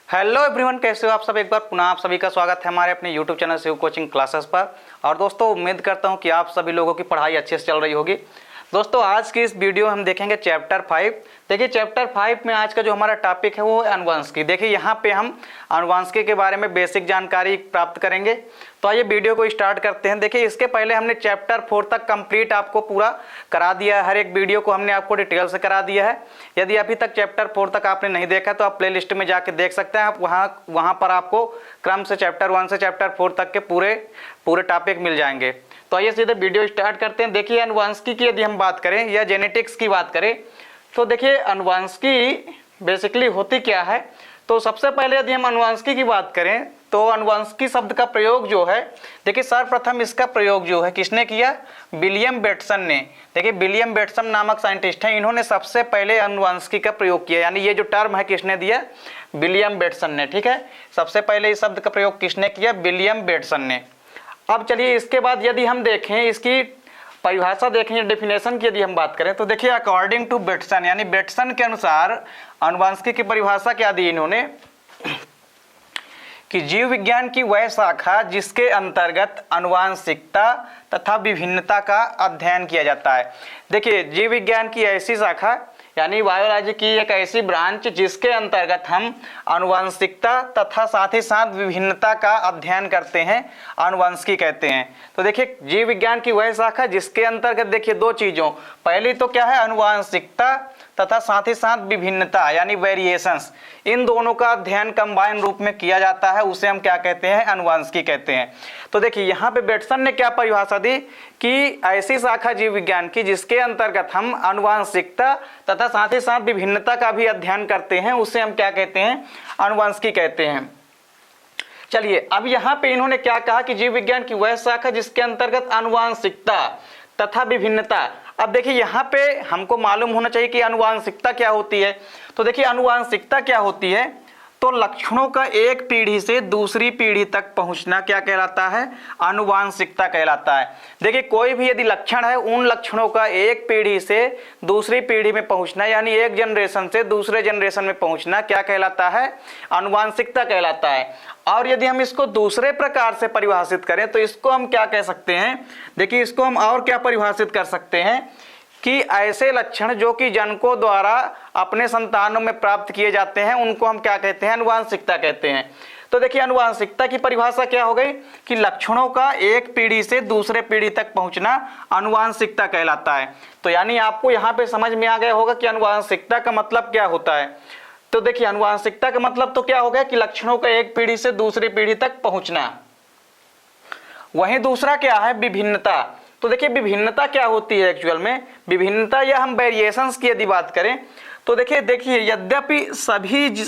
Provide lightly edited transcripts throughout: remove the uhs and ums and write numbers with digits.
Hello everyone, कैसे हो आप सब। एक बार पुनः आप सभी का स्वागत है हमारे अपने YouTube channel Shiv coaching classes पर। और दोस्तों, उम्मीद करता हूं कि आप सभी लोगों की पढ़ाई अच्छे से चल रही होगी। दोस्तों, आज की इस वीडियो में हम देखेंगे चैप्टर 5। देखिए, चैप्टर 5 में आज का जो हमारा टॉपिक है वो है अनुवांशिकी। देखिए, यहाँ पे हम अनुवांशिकी के बारे में बेसिक जानकारी प्राप्त करेंगे। तो आइए वीडियो को स्टार्ट करते हैं। देखिए, इसके पहले हमने चैप्टर 4 तक कंप्लीट आपको पूरा करा दिया है। हर एक वीडियो को हमने आपको डिटेल से करा दिया है। यदि अभी तक चैप्टर 4 तक आपने नहीं देखा तो आप प्लेलिस्ट में जाके देख सकते हैं। आप वहाँ पर आपको क्रम से चैप्टर 1 से चैप्टर 4 तक के पूरे टॉपिक मिल जाएंगे। तो आइए सीधे वीडियो स्टार्ट करते हैं। देखिए, अनुवांशिकी की यदि हम बात करें या जेनेटिक्स की बात करें तो देखिए, अनुवांशिकी बेसिकली होती क्या है। तो सबसे पहले यदि हम अनुवांशिकी की बात करें तो अनुवांशिकी शब्द का प्रयोग जो है, देखिए सर्वप्रथम इसका प्रयोग जो है किसने किया? विलियम बेटसन ने। देखिए, विलियम बेटसन नामक साइंटिस्ट हैं, इन्होंने सबसे पहले अनुवांशिकी का प्रयोग किया। यानी ये जो टर्म है किसने दिया? विलियम बेटसन ने। ठीक है, सबसे पहले इस शब्द का प्रयोग किसने किया? विलियम बेटसन ने। अब चलिए, इसके बाद यदि हम देखें इसकी परिभाषा देखें, डेफिनेशन की यदि हम बात करें तो देखिए, अकॉर्डिंग टू बेटसन यानी बेटसन के अनुसार अनुवांशिकी की परिभाषा क्या दी इन्होंने कि जीव विज्ञान की वह शाखा जिसके अंतर्गत अनुवांशिकता तथा विभिन्नता का अध्ययन किया जाता है। देखिए, जीव विज्ञान की ऐसी शाखा यानी बायोलॉजी की एक ऐसी ब्रांच जिसके अंतर्गत हम अनुवांशिकता तथा साथ ही साथ विभिन्नता का अध्ययन करते हैं, अनुवांशिकी कहते हैं। तो देखिए, जीव विज्ञान की वह शाखा जिसके अंतर्गत देखिए दो चीजों, पहली तो क्या है? अनुवांशिकता तथा साथ ही साथ विभिन्नता यानी वेरिएशंस, इन दोनों का अध्ययन कंबाइन रूप में किया जाता है, उसे हम क्या कहते हैं? अनुवांशिकी कहते हैं। तो देखिए, यहाँ पे बेटसन ने क्या परिभाषा दी कि ऐसी शाखा जीव विज्ञान की जिसके अंतर्गत हम अनुवांशिकता तथा साथ ही साथ विभिन्नता का भी अध्ययन करते हैं, उसे हम क्या कहते हैं? अनुवांशिकी कहते हैं। चलिए, अब यहाँ पे इन्होंने क्या कहा कि जीव विज्ञान की वह शाखा जिसके अंतर्गत अनुवांशिकता तथा विभिन्नता। अब देखिए, यहाँ पे हमको मालूम होना चाहिए कि अनुवांशिकता क्या होती है। तो देखिए, अनुवांशिकता क्या होती है? तो लक्षणों का एक पीढ़ी से दूसरी पीढ़ी तक पहुंचना क्या कहलाता है? अनुवांशिकता कहलाता है। देखिए, कोई भी यदि लक्षण है, उन लक्षणों का एक पीढ़ी से दूसरी पीढ़ी में पहुंचना यानी एक जनरेशन से दूसरे जनरेशन में पहुंचना क्या कहलाता है? अनुवांशिकता कहलाता है। और यदि हम इसको दूसरे प्रकार से परिभाषित करें तो इसको हम क्या कह सकते हैं? देखिए, इसको हम और क्या परिभाषित कर सकते हैं कि ऐसे लक्षण जो कि जनकों द्वारा अपने संतानों में प्राप्त किए जाते हैं, उनको हम क्या कहते हैं? अनुवांशिकता कहते हैं। तो देखिए, अनुवांशिकता की परिभाषा क्या हो गई कि लक्षणों का एक पीढ़ी से दूसरे पीढ़ी तक पहुंचना अनुवांशिकता कहलाता है। तो यानी आपको यहाँ पे समझ में आ गया होगा कि अनुवांशिकता का मतलब क्या होता है। तो देखिए, अनुवांशिकता का मतलब तो क्या हो गया कि लक्षणों का एक पीढ़ी से दूसरी पीढ़ी तक पहुंचना। वहीं दूसरा क्या है? विभिन्नता। तो देखिए, विभिन्नता क्या होती है एक्चुअल में? विभिन्नता या हम वेरिएशंस की यदि बात करें तो देखिए यद्यपि सभी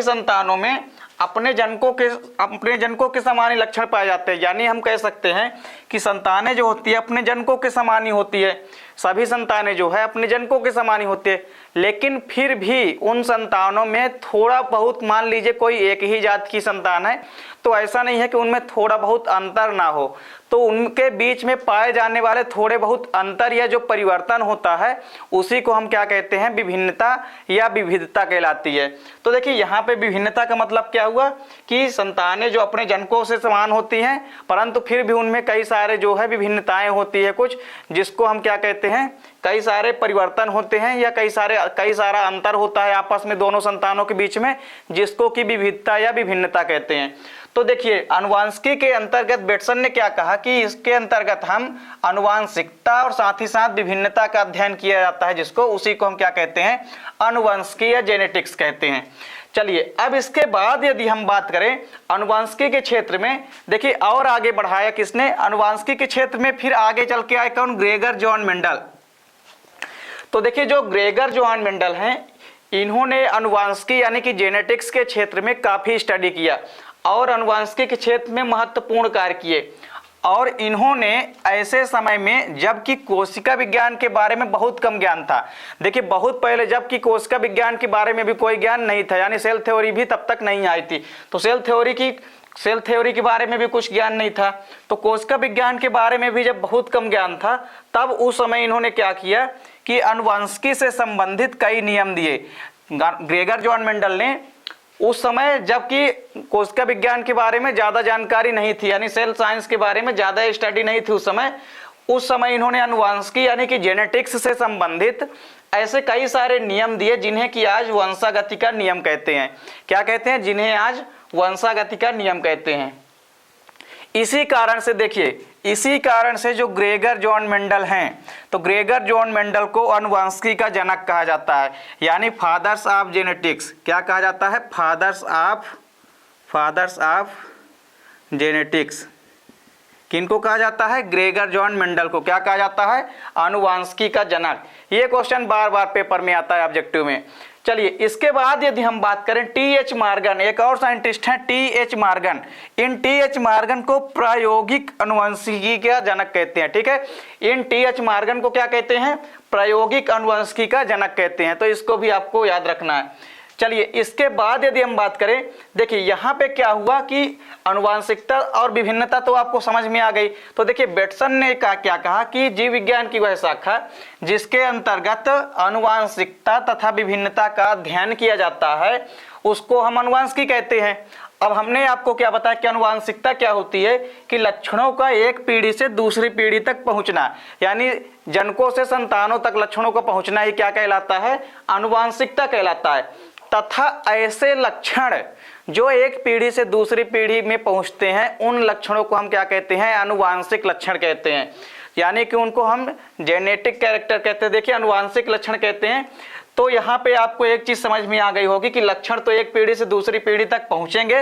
संतानों में अपने जनकों के समान ही लक्षण पाए जाते हैं। यानी हम कह सकते हैं कि संतानें जो होती है अपने जनकों के समान ही होती है, सभी संतानें जो है अपने जनकों के समान ही होती है। लेकिन फिर भी उन संतानों में थोड़ा बहुत, मान लीजिए कोई एक ही जात की संतान है तो ऐसा नहीं है कि उनमें थोड़ा बहुत अंतर ना हो, तो उनके बीच में पाए जाने वाले थोड़े बहुत अंतर या जो परिवर्तन होता है उसी को हम क्या कहते हैं? विभिन्नता या विविधता कहलाती है। तो देखिए, यहाँ पे विभिन्नता का मतलब क्या हुआ कि संतानें जो अपने जनकों से समान होती हैं परंतु फिर भी उनमें कई सारे जो है विभिन्नताएं होती है कुछ, जिसको हम क्या कहते हैं? कई सारे परिवर्तन होते हैं या कई सारा अंतर होता है आपस में दोनों संतानों के बीच में, जिसको कि विविधता या विभिन्नता कहते हैं। तो देखिए, अनुवांशिकी के अंतर्गत बेटसन ने क्या कहा कि इसके अंतर्गत हम अनुवांशिकता और साथ ही साथ विभिन्नता का अध्ययन किया जाता है, जिसको उसी को हम क्या कहते हैं? अनुवांशिकी या जेनेटिक्स कहते हैं। चलिए, अब इसके बाद यदि हम बात करें अनुवांशिकी के क्षेत्र में, देखिए और आगे बढ़ाया किसने? अनुवांशिकी के क्षेत्र में फिर आगे चल के आए कौन? Gregor John Mendel. तो देखिए, जो ग्रेगर जॉन मेंडल हैं, इन्होंने अनुवांशिकी यानी कि जेनेटिक्स के क्षेत्र में काफी स्टडी किया और अनुवांशिकी के क्षेत्र में महत्वपूर्ण कार्य किए। और इन्होंने ऐसे समय में जबकि कोशिका विज्ञान के बारे में बहुत कम ज्ञान था, देखिए बहुत पहले जबकि कोशिका विज्ञान के बारे में भी कोई ज्ञान नहीं था, यानी सेल थ्योरी भी तब तक नहीं आई थी, तो सेल थ्योरी के बारे में भी कुछ ज्ञान नहीं था, तो कोशिका विज्ञान के बारे में भी जब बहुत कम ज्ञान था तब उस समय इन्होंने क्या किया कि अनुवांशिकी से संबंधित कई नियम दिए। ग्रेगर जॉन मेंडल ने उस समय जबकि कोशिका विज्ञान के बारे में ज़्यादा जानकारी नहीं थी, यानी सेल साइंस के बारे में ज़्यादा स्टडी नहीं थी उस समय इन्होंने आनुवांशिकी यानी कि जेनेटिक्स से संबंधित ऐसे कई सारे नियम दिए जिन्हें कि आज वंशागति का नियम कहते हैं। क्या कहते हैं? जिन्हें आज वंशागति का नियम कहते हैं। इसी कारण से देखिए, इसी कारण से जो ग्रेगर जॉन मेंडल हैं, तो ग्रेगर जॉन मेंडल को आनुवांशिकी का जनक कहा जाता है, यानी फादर्स ऑफ जेनेटिक्स। क्या कहा जाता है? Fathers of genetics. किनको कहा जाता है? ग्रेगर जॉन मेंडल को क्या कहा जाता है? आनुवांशिकी का जनक। ये क्वेश्चन बार बार पेपर में आता है ऑब्जेक्टिव में। चलिए, इसके बाद यदि हम बात करें टी.एच. मॉर्गन, एक और साइंटिस्ट हैं टी.एच. मॉर्गन। इन टी.एच. मॉर्गन को प्रायोगिक आनुवंशिकी का जनक कहते हैं। ठीक है, इन टी.एच. मॉर्गन को क्या कहते हैं? प्रायोगिक आनुवंशिकी का जनक कहते हैं। तो इसको भी आपको याद रखना है। चलिए, इसके बाद यदि हम बात करें, देखिए यहाँ पे क्या हुआ कि आनुवांशिकता और विभिन्नता तो आपको समझ में आ गई। तो देखिए, बेटसन ने क्या कहा कि जीव विज्ञान की वह शाखा जिसके अंतर्गत आनुवांशिकता तथा विभिन्नता का अध्ययन किया जाता है उसको हम आनुवांशिकी कहते हैं। अब हमने आपको क्या बताया कि आनुवांशिकता क्या होती है कि लक्षणों का एक पीढ़ी से दूसरी पीढ़ी तक पहुंचना, यानी जनकों से संतानों तक लक्षणों का पहुंचना ही क्या कहलाता है? आनुवांशिकता कहलाता है। तथा ऐसे लक्षण जो एक पीढ़ी से दूसरी पीढ़ी में पहुंचते हैं उन लक्षणों को हम क्या कहते हैं? आनुवांशिक लक्षण कहते हैं, यानी कि उनको हम जेनेटिक कैरेक्टर कहते हैं। देखिए, आनुवांशिक लक्षण कहते हैं। तो यहाँ पे आपको एक चीज समझ में आ गई होगी कि लक्षण तो एक पीढ़ी से दूसरी पीढ़ी तक पहुंचेंगे,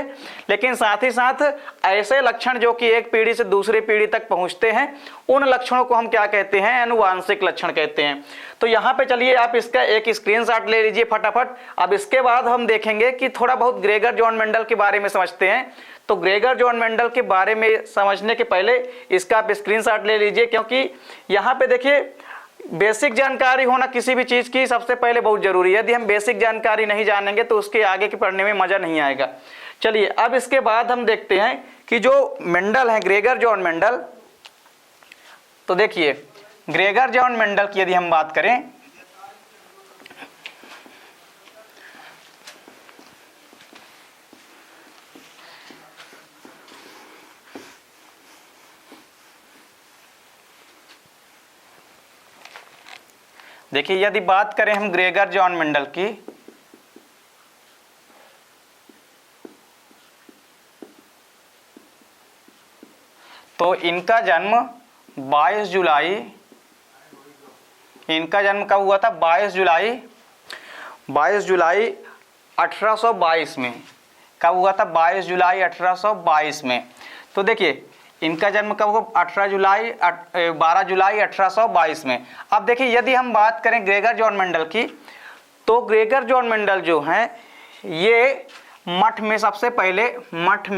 लेकिन साथ ही साथ ऐसे लक्षण जो कि एक पीढ़ी से दूसरी पीढ़ी तक पहुंचते हैं उन लक्षणों को हम क्या कहते हैं? आनुवांशिक लक्षण कहते हैं। तो यहाँ पे चलिए आप इसका एक स्क्रीनशॉट ले लीजिए फटाफट। अब इसके बाद हम देखेंगे कि थोड़ा बहुत ग्रेगर जॉन मेंडल के बारे में समझते हैं। तो ग्रेगर जॉन मेंडल के बारे में समझने के पहले इसका आप स्क्रीनशॉट ले लीजिए, क्योंकि यहाँ पे देखिए बेसिक जानकारी होना किसी भी चीज़ की सबसे पहले बहुत जरूरी है। यदि हम बेसिक जानकारी नहीं जानेंगे तो उसके आगे के पढ़ने में मज़ा नहीं आएगा। चलिए, अब इसके बाद हम देखते हैं कि जो मेंडल है ग्रेगर जॉन मेंडल, तो देखिए ग्रेगर जॉन मेंडल की यदि हम बात करें देखिए, यदि बात करें हम ग्रेगर जॉन मेंडल की, तो इनका जन्म 22 जुलाई, इनका जन्म कब हुआ था? 22 जुलाई 1822 में। कब हुआ था? 22 जुलाई 1822 में। तो देखिए इनका जन्म कब हुआ? 12 जुलाई 1822 में। अब देखिए, यदि हम बात करें ग्रेगर जॉन मेंडल की, तो ग्रेगर जॉन मेंडल जो हैं ये मठ में सबसे पहले मठ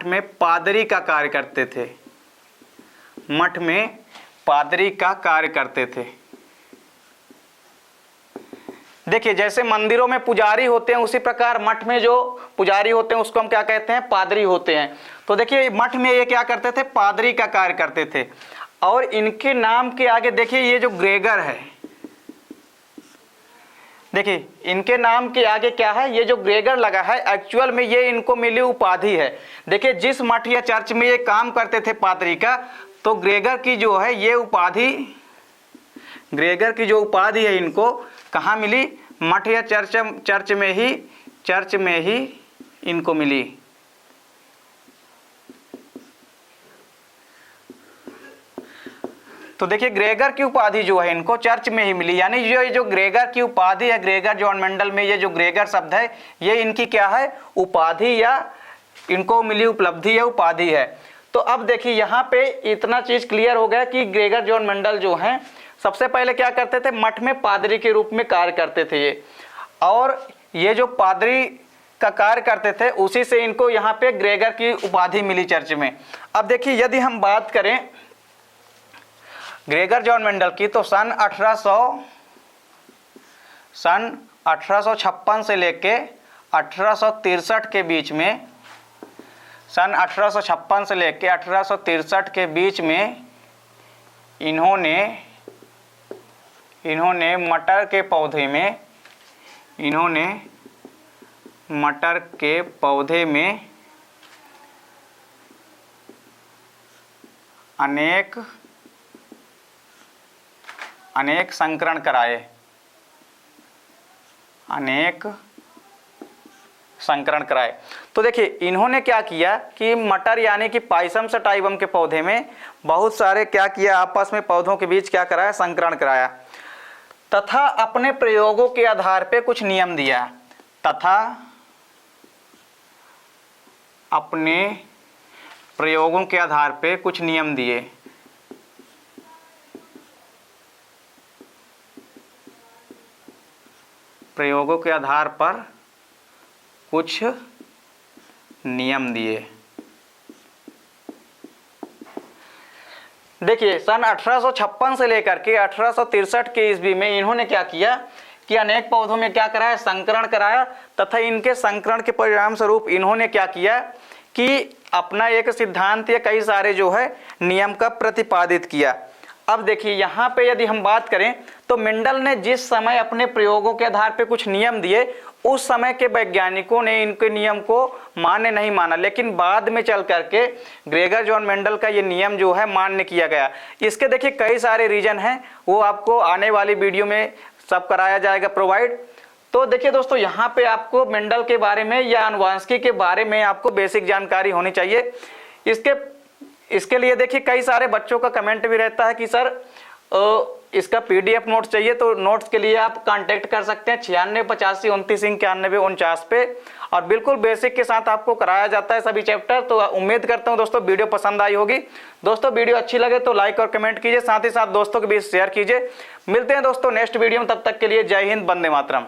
में पादरी का कार्य करते थे। मठ में पादरी का कार्य करते थे। देखिए, जैसे मंदिरों में पुजारी होते हैं उसी प्रकार मठ में जो पुजारी होते हैं उसको हम क्या कहते हैं? पादरी होते हैं। तो देखिए, मठ में ये क्या करते थे? पादरी का कार्य करते थे। और इनके नाम के आगे देखिए ये जो ग्रेगर है, देखिए इनके नाम के आगे क्या है? ये जो ग्रेगर लगा है एक्चुअल में ये इनको मिली उपाधि है। देखिए, जिस मठ या चर्च में ये काम करते थे पादरी का, तो ग्रेगर की जो है ये उपाधि, ग्रेगर की जो उपाधि है इनको कहाँ मिली? मठ या चर्च में ही इनको मिली। तो देखिए, ग्रेगर की उपाधि जो है इनको चर्च में ही मिली, यानी ये जो ग्रेगर की उपाधि है ग्रेगर जॉन मेंडल में, ये जो ग्रेगर शब्द है ये इनकी क्या है? उपाधि या इनको मिली उपलब्धि या उपाधि है। तो अब देखिए यहाँ पे इतना चीज क्लियर हो गया कि ग्रेगर जॉन मेंडल जो हैं सबसे पहले क्या करते थे? मठ में पादरी के रूप में कार्य करते थे ये, और ये जो पादरी का कार्य करते थे उसी से इनको यहाँ पे ग्रेगर की उपाधि मिली चर्च में। अब देखिए, यदि हम बात करें ग्रेगर जॉन मेंडल की, तो सन 1856 से लेके 1863 के बीच में, सन 1856 से लेके 1863 के बीच में इन्होंने मटर के पौधे में अनेक संकरण कराए। तो देखिए इन्होंने क्या किया कि मटर यानी कि पाइसम सटाइवम के पौधे में बहुत सारे क्या किया, आपस में पौधों के बीच क्या कराया, संकरण कराया, तथा अपने प्रयोगों के आधार पे कुछ नियम दिया, दिए। प्रयोगों के आधार पर कुछ नियम दिए। देखिए सन 1856 से लेकर के 1863 के ईस्वी में इन्होंने क्या किया कि अनेक पौधों में क्या कराया, संकरण कराया, तथा इनके संकरण के परिणाम स्वरूप इन्होंने क्या किया कि अपना एक सिद्धांत या कई सारे जो है नियम का प्रतिपादित किया। अब देखिए यहाँ पे यदि हम बात करें तो मेंडल ने जिस समय अपने प्रयोगों के आधार पे कुछ नियम दिए, उस समय के वैज्ञानिकों ने इनके नियम को मान्य नहीं माना, लेकिन बाद में चल करके ग्रेगर जॉन मेंडल का ये नियम जो है मान्य किया गया। इसके देखिए कई सारे रीजन हैं, वो आपको आने वाली वीडियो में सब कराया जाएगा प्रोवाइड। तो देखिए दोस्तों यहाँ पे आपको मेंडल के बारे में या आनुवंशिकी के बारे में आपको बेसिक जानकारी होनी चाहिए। इसके लिए देखिए कई सारे बच्चों का कमेंट भी रहता है कि सर इसका PDF नोट्स चाहिए, तो नोट्स के लिए आप कांटेक्ट कर सकते हैं 9685299149 पे, और बिल्कुल बेसिक के साथ आपको कराया जाता है सभी चैप्टर। तो उम्मीद करता हूं दोस्तों वीडियो पसंद आई होगी। दोस्तों वीडियो अच्छी लगे तो लाइक और कमेंट कीजिए, साथ ही साथ दोस्तों के बीच शेयर कीजिए। मिलते हैं दोस्तों नेक्स्ट वीडियो में, तब तक के लिए जय हिंद, वंदे मातरम।